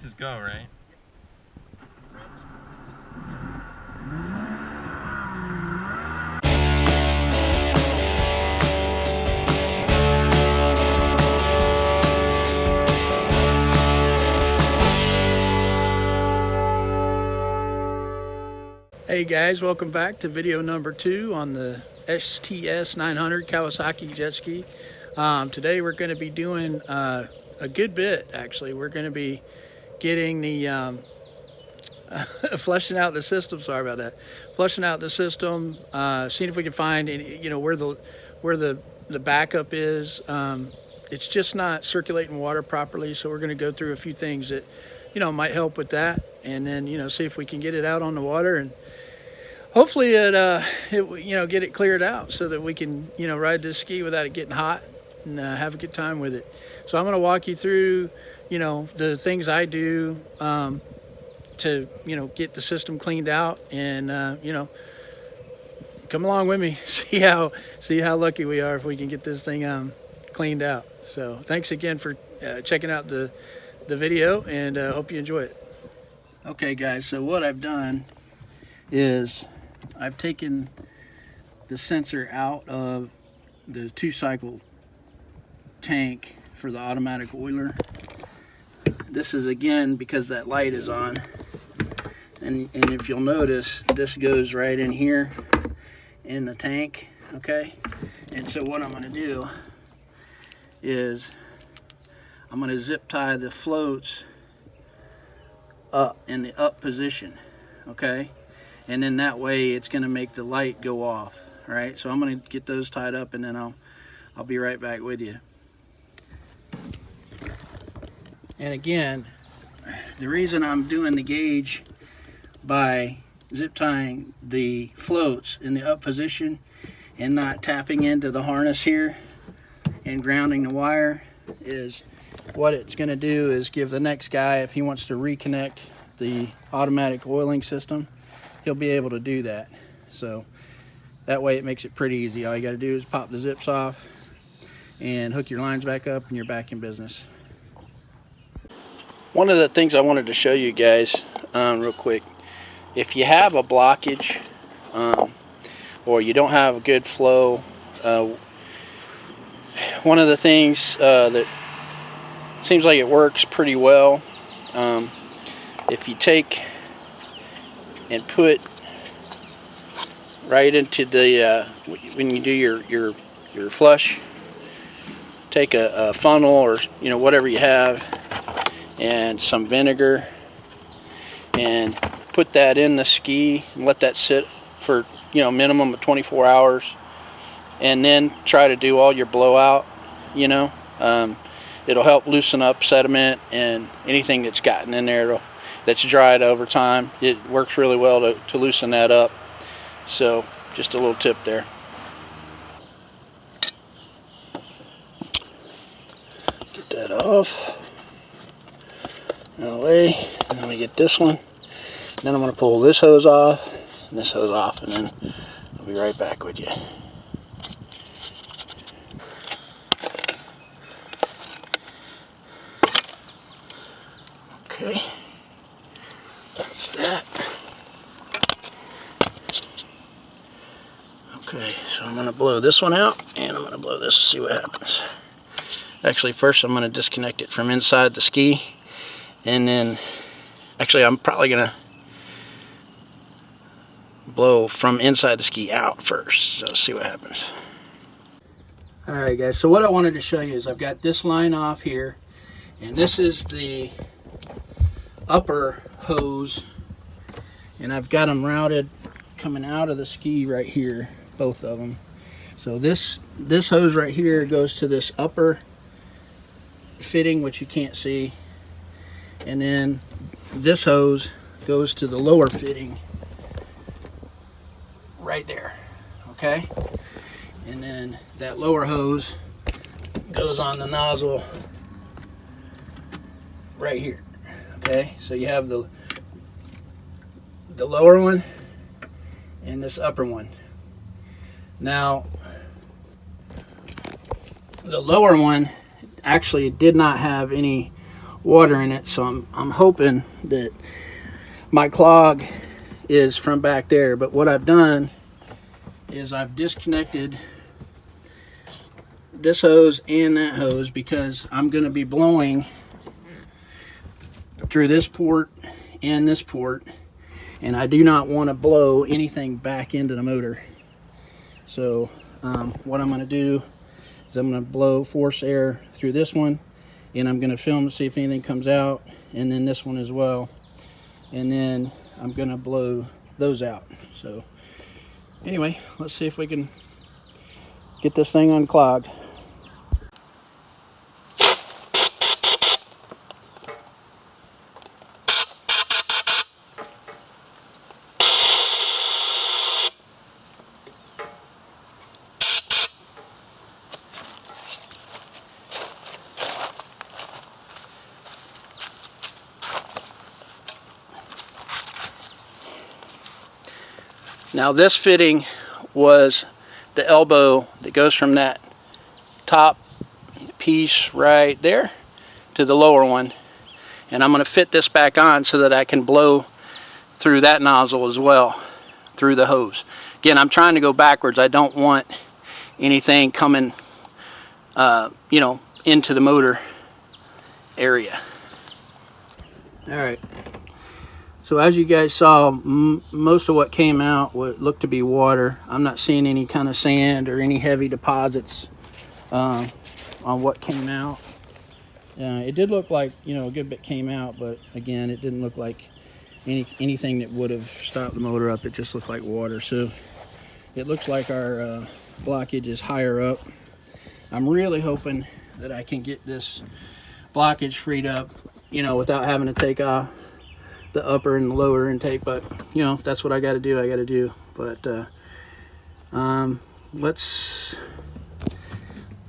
is go, right? Hey guys, welcome back to video number 2 on the STS 900 Kawasaki jet ski. Today we're going to be doing a good bit. Actually, we're going to be getting the flushing out the system. Sorry about that. Flushing out the system. Seeing if we can find any, where the backup is. It's just not circulating water properly, so we're going to go through a few things that might help with that, and then see if we can get it out on the water and hopefully it get it cleared out so that we can ride this ski without it getting hot and have a good time with it. So I'm going to walk you through the things I do to get the system cleaned out, and come along with me, see how lucky we are if we can get this thing cleaned out. So thanks again for checking out the video, and hope you enjoy it. Okay guys, so what I've done is I've taken the sensor out of the 2-cycle tank for the automatic oiler. This is again because that light is on, and if you'll notice, this goes right in here in the tank. Okay, and so what I'm going to do is I'm going to zip tie the floats up in the up position. Okay, and then that way it's going to make the light go off. All right, so I'm going to get those tied up, and then I'll be right back with you. And again, the reason I'm doing the gauge by zip tying the floats in the up position and not tapping into the harness here and grounding the wire is what it's going to do is give the next guy, if he wants to reconnect the automatic oiling system, he'll be able to do that. So that way it makes it pretty easy. All you got to do is pop the zips off and hook your lines back up, and you're back in business. One of the things I wanted to show you guys real quick, if you have a blockage or you don't have a good flow, one of the things that seems like it works pretty well, if you take and put right into the when you do your flush, take a funnel or whatever you have and some vinegar and put that in the ski and let that sit for minimum of 24 hours, and then try to do all your blowout. It'll help loosen up sediment and anything that's gotten in there that's dried over time. It works really well to loosen that up. So just a little tip there. Get that off. Out of the way. And then we get this one. Then I'm going to pull this hose off and this hose off, and then I'll be right back with you. Okay. That's that. Okay, so I'm going to blow this one out, and I'm going to blow this to see what happens. Actually, first I'm going to disconnect it from inside the ski, and then actually I'm probably going to blow from inside the ski out first, so let's see what happens. Alright guys, so what I wanted to show you is I've got this line off here, and this is the upper hose, and I've got them routed coming out of the ski right here, both of them. So this hose right here goes to this upper fitting, which you can't see, and then this hose goes to the lower fitting right there. Okay, and then that lower hose goes on the nozzle right here. Okay, so you have the lower one and this upper one. Now the lower one actually did not have any water in it, so I'm hoping that my clog is from back there. But what I've done is I've disconnected this hose and that hose, because I'm going to be blowing through this port and this port, and I do not want to blow anything back into the motor. So what I'm going to do is I'm going to blow force air through this one, and I'm going to film to see if anything comes out, and then this one as well, and then I'm going to blow those out. So anyway, let's see if we can get this thing unclogged. Now this fitting was the elbow that goes from that top piece right there to the lower one, and I'm going to fit this back on so that I can blow through that nozzle as well, through the hose. Again, I'm trying to go backwards. I don't want anything coming you know, into the motor area. Alright, so as you guys saw, most of what came out looked to be water. I'm not seeing any kind of sand or any heavy deposits on what came out. It did look like, you know, a good bit came out, but again, it didn't look like anything that would have stopped the motor up. It just looked like water. So it looks like our blockage is higher up. I'm really hoping that I can get this blockage freed up, you know, without having to take off the upper and the lower intake. But you know, if that's what I got to do, I got to do. But let's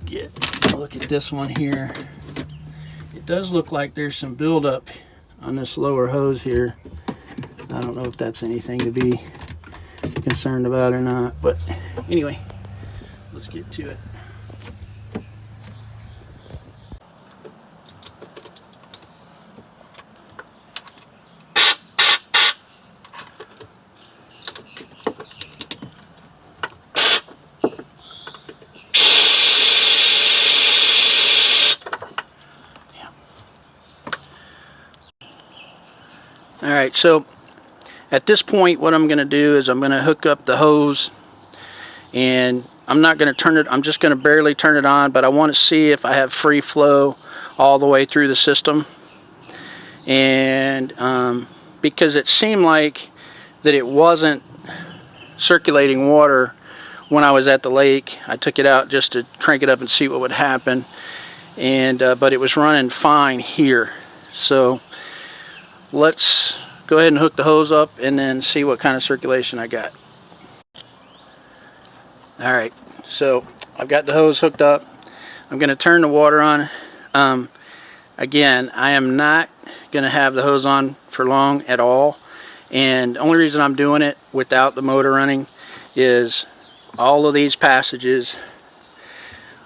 get a look at this one here. It does look like there's some buildup on this lower hose here. I don't know if that's anything to be concerned about or not, but anyway, let's get to it. Alright, so at this point what I'm going to do is I'm going to hook up the hose, and I'm not going to turn it, I'm just going to barely turn it on, but I want to see if I have free flow all the way through the system. And because it seemed like that it wasn't circulating water when I was at the lake. I took it out just to crank it up and see what would happen, and but it was running fine here. So let's go ahead and hook the hose up and then see what kind of circulation I got. Alright, so I've got the hose hooked up. I'm going to turn the water on. Again, I am not going to have the hose on for long at all, and the only reason I'm doing it without the motor running is all of these passages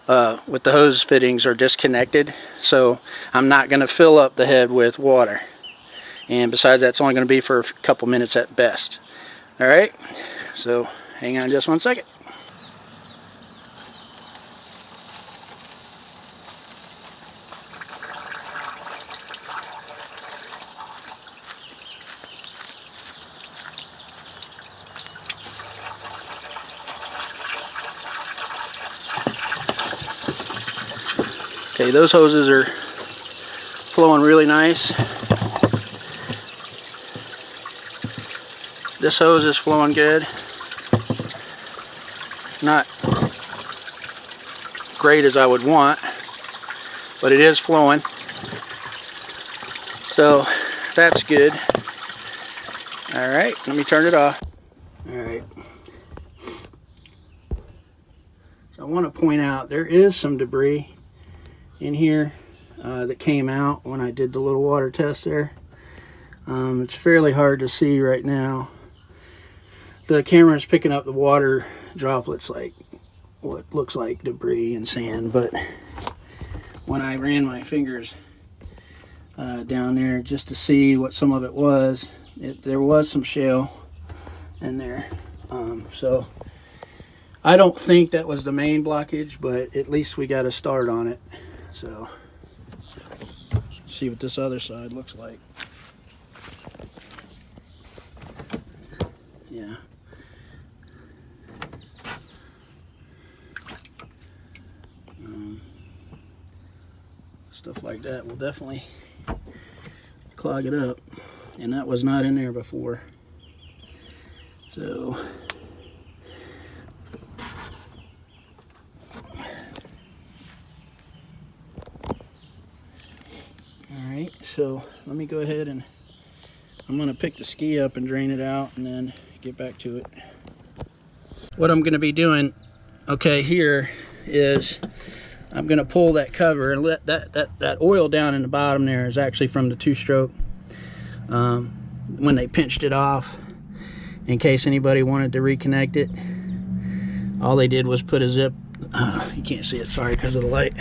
with the hose fittings are disconnected, so I'm not going to fill up the head with water. And besides that, it's only going to be for a couple minutes at best. Alright, so hang on just one second. Okay, those hoses are flowing really nice. This hose is flowing good. Not great as I would want, but it is flowing. So that's good. Alright, let me turn it off. Alright. So I want to point out there is some debris in here that came out when I did the little water test there. It's fairly hard to see right now. The camera is picking up the water droplets like what looks like debris and sand, but when I ran my fingers down there just to see what some of it was. There was some shale in there. So I don't think that was the main blockage, but at least we got a start on it. So see what this other side looks like. Yeah. Stuff like that will definitely clog it up, and that was not in there before. So alright, so let me go ahead and I'm going to pick the ski up and drain it out and then get back to it. What I'm going to be doing, okay, here is I'm going to pull that cover and let that oil down in the bottom there is actually from the two-stroke when they pinched it off. In case anybody wanted to reconnect it, all they did was put a zip, you can't see it, sorry, because of the light.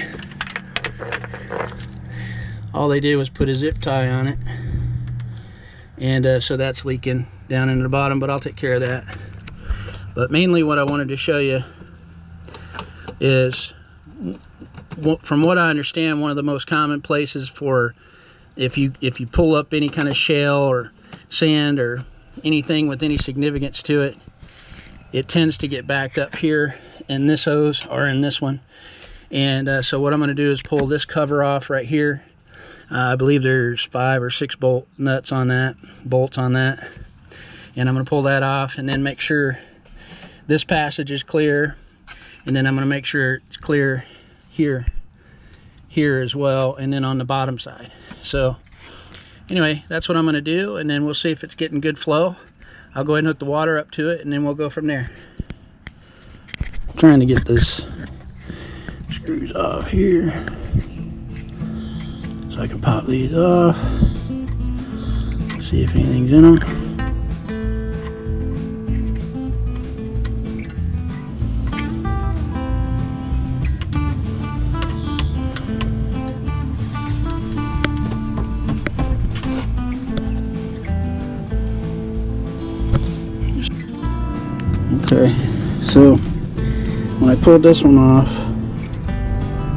All they did was put a zip tie on it, and so that's leaking down into the bottom, but I'll take care of that. But mainly what I wanted to show you is, from what I understand, one of the most common places for if you pull up any kind of shale or sand or anything with any significance to it, it tends to get backed up here in this hose or in this one. And so what I'm going to do is pull this cover off right here. I believe there's 5 or 6 bolts on that, and I'm going to pull that off and then make sure this passage is clear, and then I'm going to make sure it's clear here as well, and then on the bottom side. So anyway, that's what I'm going to do, and then we'll see if it's getting good flow. I'll go ahead and hook the water up to it, and then we'll go from there. I'm trying to get this screws off here so I can pop these off, see if anything's in them. Okay, so when I pulled this one off,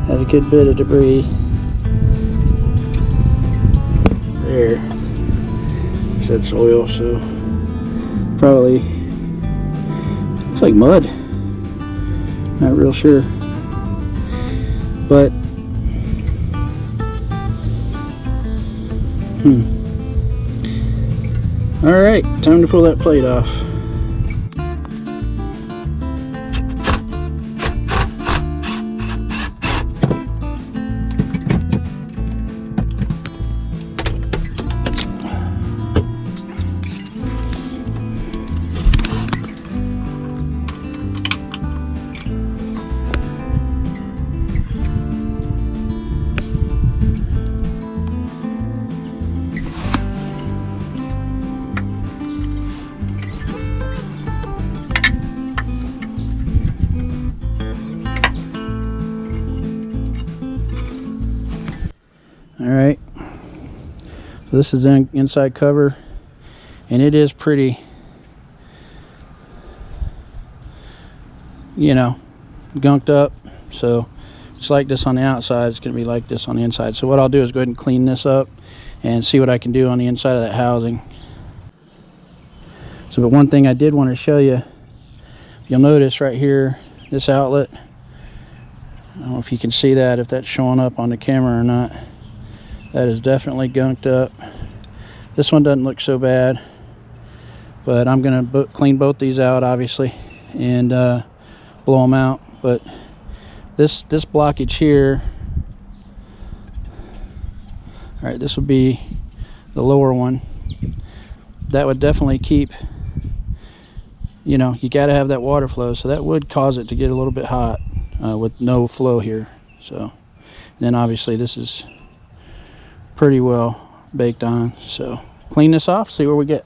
had a good bit of debris there. So that's oil, so probably looks like mud. Not real sure, but all right, time to pull that plate off. Alright, so this is the inside cover, and it is pretty, you know, gunked up. So it's like this on the outside, it's going to be like this on the inside. So what I'll do is go ahead and clean this up and see what I can do on the inside of that housing. So, but one thing I did want to show you, you'll notice right here, this outlet, I don't know if you can see that, if that's showing up on the camera or not. That is definitely gunked up. This one doesn't look so bad, but I'm going to clean both these out, obviously, and blow them out. But this blockage here, all right, this would be the lower one. That would definitely keep, you know, you got to have that water flow, so that would cause it to get a little bit hot with no flow here. So then obviously this is pretty well baked on. So clean this off, see where we get.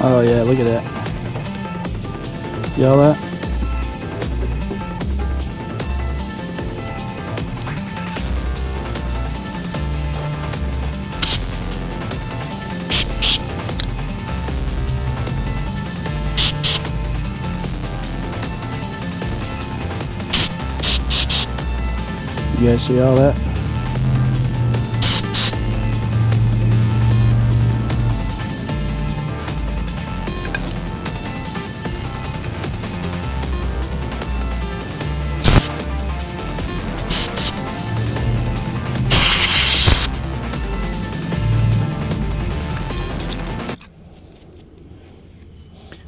Oh yeah, look at that. Y'all that? You guys see all that?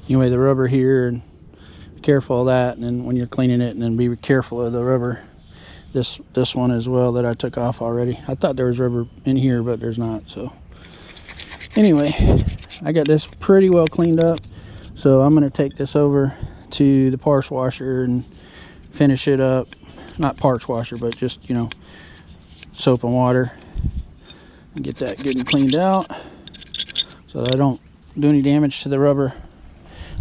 Anyway, the rubber here, and be careful of that, and then when you're cleaning it, and then be careful of the rubber. This one as well that I took off already. I thought there was rubber in here, but there's not. So anyway, I got this pretty well cleaned up. So I'm going to take this over to the parts washer and finish it up. Not parts washer, but just, you know, soap and water. And get that good and cleaned out so that I don't do any damage to the rubber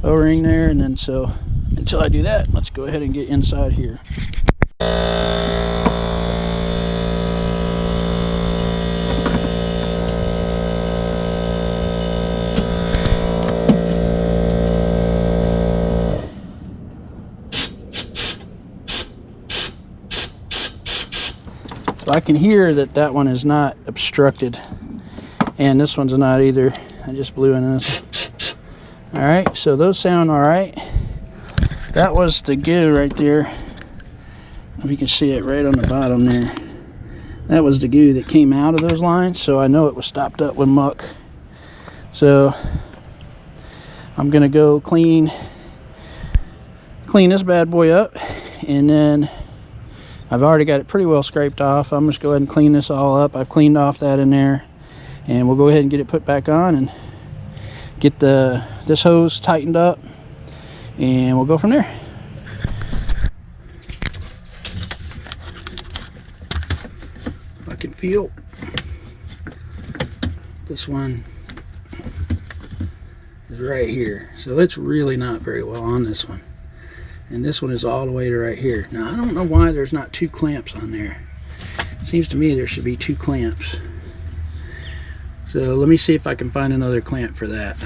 O-ring there. And then so until I do that, let's go ahead and get inside here. I can hear that one is not obstructed, and this one's not either. I just blew in this. All right, so those sound all right. That was the goo right there. If you can see it right on the bottom there. That was the goo that came out of those lines, so I know it was stopped up with muck. So I'm gonna go clean this bad boy up, and then I've already got it pretty well scraped off. I'm just go ahead and clean this all up. I've cleaned off that in there, and we'll go ahead and get it put back on and get this hose tightened up, and we'll go from there. I can feel this one is right here, so it's really not very well on this one. And this one is all the way to right here. Now, I don't know why there's not 2 clamps on there. Seems to me there should be 2 clamps. So let me see if I can find another clamp for that.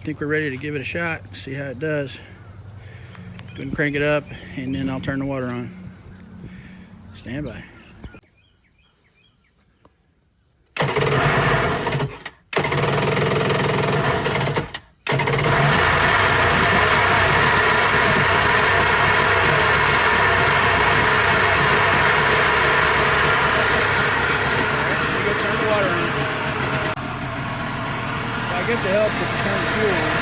think we're ready to give it a shot, see how it does. Go ahead and crank it up, and then I'll turn the water on. Stand by. I guess it helps if you turn the fuel on.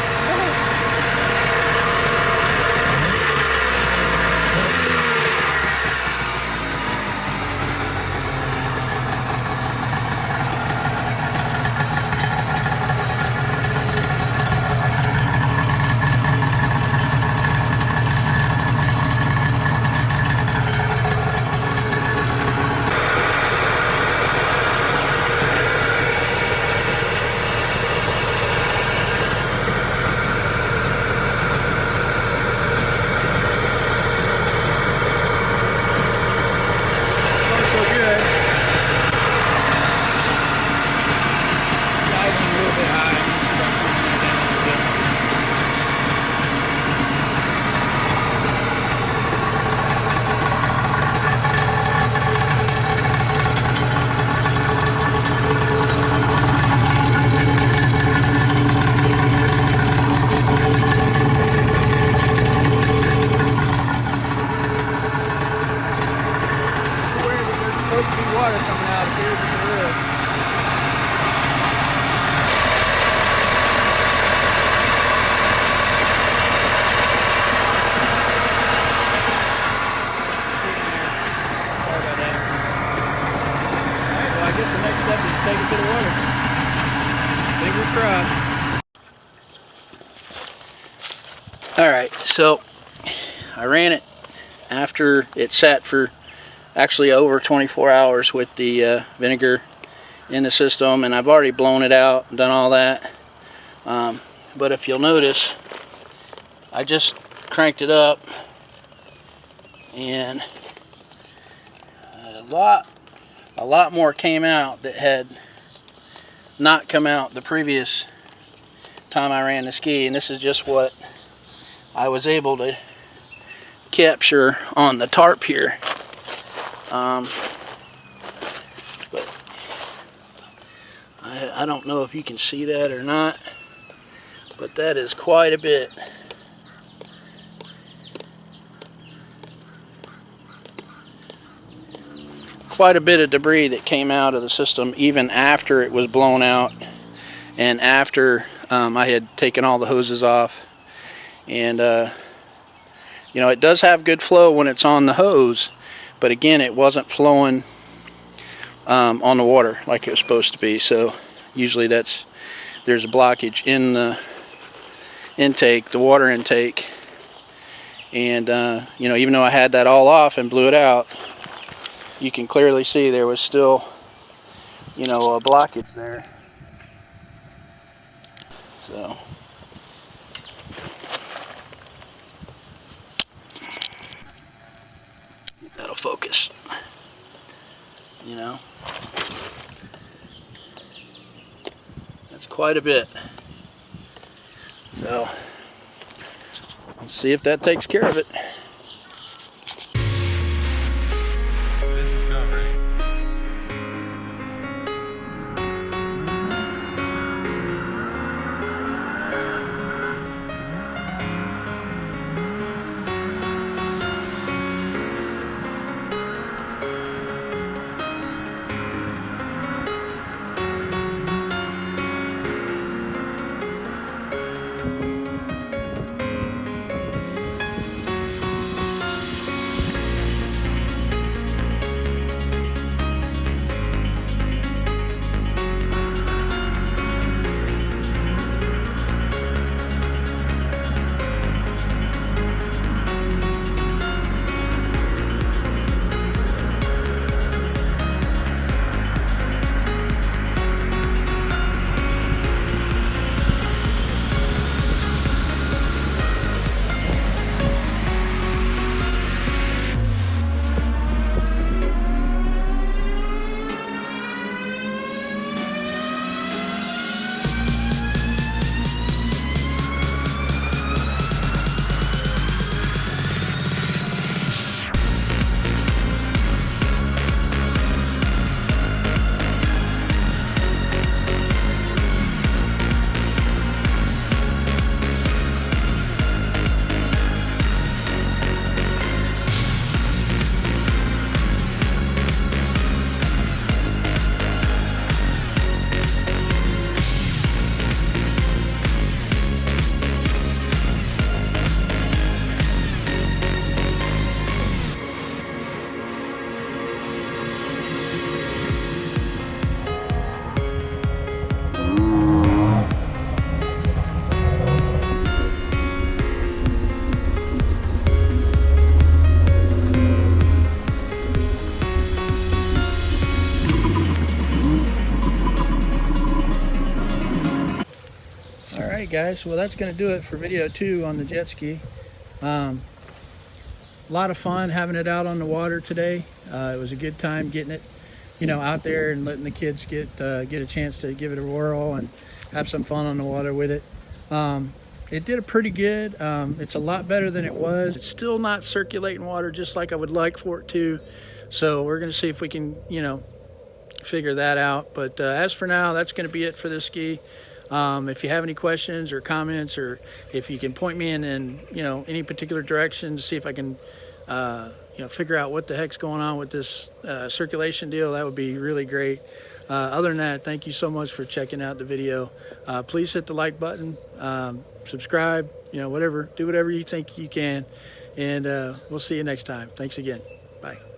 Water coming out of here, but there is. Sorry about that. Alright, well I guess the next step is to take it to the water. Fingers crossed. Alright, so I ran it after it sat for actually over 24 hours with the vinegar in the system, and I've already blown it out and done all that. But if you'll notice, I just cranked it up, and a lot more came out that had not come out the previous time I ran the ski, and this is just what I was able to capture on the tarp here. But I don't know if you can see that or not, but that is quite a bit. Quite a bit of debris that came out of the system even after it was blown out, and after I had taken all the hoses off. And you know, it does have good flow when it's on the hose, but again, it wasn't flowing on the water like it was supposed to be. So usually there's a blockage in the intake, the water intake. And you know, even though I had that all off and blew it out, you can clearly see there was still, you know, a blockage there. So that'll focus, you know. That's quite a bit. So let's see if that takes care of it. guys, well that's going to do it for video 2 on the jet ski. A lot of fun having it out on the water today. It was a good time getting it, you know, out there and letting the kids get a chance to give it a whirl and have some fun on the water with it. It did a pretty good. It's a lot better than it was. It's still not circulating water just like I would like for it to. So we're going to see if we can, you know, figure that out. But as for now, that's going to be it for this ski. If you have any questions or comments, or if you can point me in you know, any particular direction to see if I can you know, figure out what the heck's going on with this circulation deal, that would be really great. Other than that, thank you so much for checking out the video. Please hit the like button, subscribe, you know, whatever, do whatever you think you can, and we'll see you next time. Thanks again. Bye.